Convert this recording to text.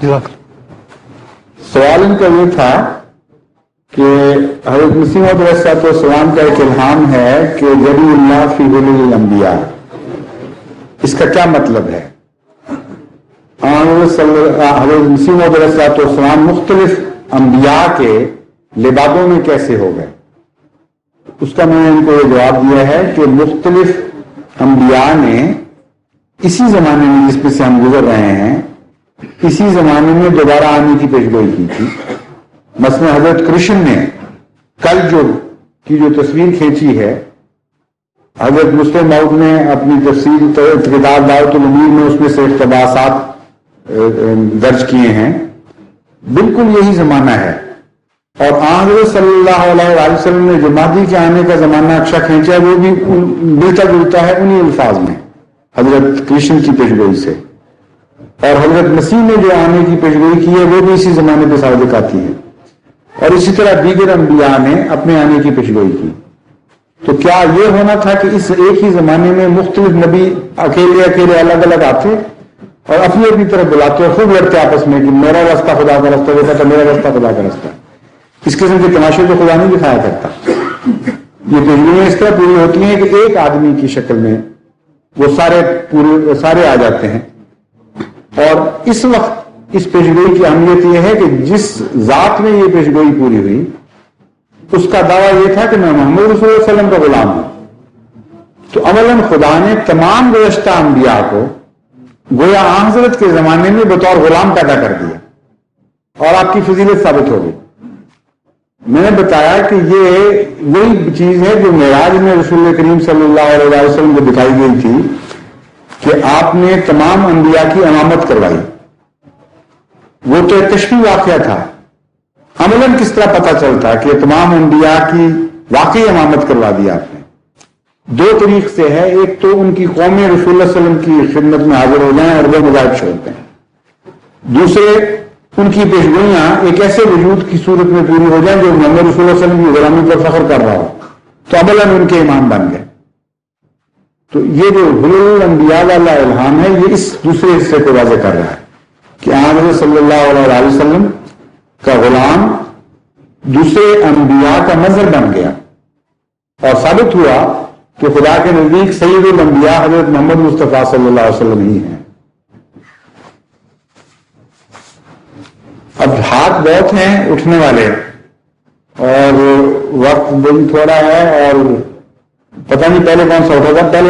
سوال ان کا یہ تھا کہ حضرت مسیح موعود علیہ السلام کا ایک الہام ہے کہ جلی اللہ فی ظلل الانبیاء، اس کا کیا مطلب ہے؟ حضرت مسیح موعود علیہ السلام مختلف انبیاء کے لبادوں میں کیسے ہو گئے؟ اس کا میں نے ان کو یہ جواب دیا ہے کہ مختلف انبیاء نے اسی زمانے میں جس میں سے ہم گزر رہے ہیں، اسی زمانے میں دوبارہ آنے کی پیشگوئی کی تھی۔ مثلا حضرت کرشن نے کل کی جو تصویر کھینچی ہے، حضرت مسلم موعود نے اپنی تفسیر کتاب دعوت الامیر میں اس میں سے اقتباسات درج کیے ہیں، بالکل یہی زمانہ ہے۔ اور حضرت صلی اللہ علیہ وسلم نے جو مہدی کے آنے کا زمانہ نقشہ کھینچا ہے وہ بھی ملتا جلتا ہے انہی الفاظ میں حضرت کرشن کی پیشگوئی سے، اور حضرت مسیح نے جو آنے کی پیشگوئی کی ہے وہ بھی اسی زمانے پہ صادق آتی ہے، اور اسی طرح دیگر انبیاء نے اپنے آنے کی پیشگوئی کی۔ تو کیا یہ ہونا تھا کہ اس ایک ہی زمانے میں مختلف نبی اکیلے اکیلے الگ الگ آتے اور اپنی اپنی طرف بلاتے اور خوب لڑتے آپس میں کہ میرا راستہ خدا کا راستہ، وہ کہتا میرا راستہ خدا کا راستہ؟ اس قسم کے تماشے تو خدا نہیں دکھایا کرتا۔ یہ پیشگوئیاں اس طرح پوری ہوتی ہیں کہ ایک آدمی کی شکل میں وہ سارے آ جاتے ہیں، اور اس وقت اس پیشگوئی کی اہمیت یہ ہے کہ جس ذات میں یہ پیشگوئی پوری ہوئی اس کا دعویٰ یہ تھا کہ میں محمد رسول اللہ علیہ وسلم کا غلام ہوں۔ تو عملاً خدا نے تمام گزشتہ انبیاء کو گویا حضرت کے زمانے میں بطور غلام پیدا کر دیا، اور آپ کی فضیلت ثابت ہو گئی۔ میں نے بتایا کہ یہ وہی چیز ہے جو معراج میں رسول کریم صلی اللہ علیہ وسلم کو دکھائی گئی تھی کہ آپ نے تمام انبیاء کی امامت کروائی۔ وہ تو ایک تشریح واقعہ تھا، عملاً کس طرح پتہ چلتا کہ تمام انبیاء کی واقعی امامت کروا دی آپ نے؟ دو طریق سے ہے، ایک تو ان کی قومیں رسول اللہ صلی اللہ علیہ وسلم کی خدمت میں حاضر ہو جائیں اور وہ مذاہب چھوڑتے ہیں، دوسرے ان کی پیشگوئیاں ایک ایسے وجود کی صورت میں پوری ہو جائیں جو محمد رسول اللہ صلی اللہ علیہ وسلم کی غلامی پر فخر کر رہا ہو، تو عملاً ان کے امام بن گئے۔ تو یہ جو ظلل الانبیاء والا الہام ہے یہ اس دوسرے حصے کو واضح کر رہا ہے کہ حضرت صلی اللہ علیہ وسلم کا غلام دوسرے انبیاء کا مظہر بن گیا، اور ثابت ہوا کہ خدا کے نزدیک سید الانبیاء حضرت محمد مصطفیٰ صلی اللہ علیہ وسلم ہی ہیں۔ اب ہاتھ بہت ہیں اٹھنے والے اور وقت بھی تھوڑا ہے، اور پتہ نہیں پہلے کون سا اٹھا تھا، پہلے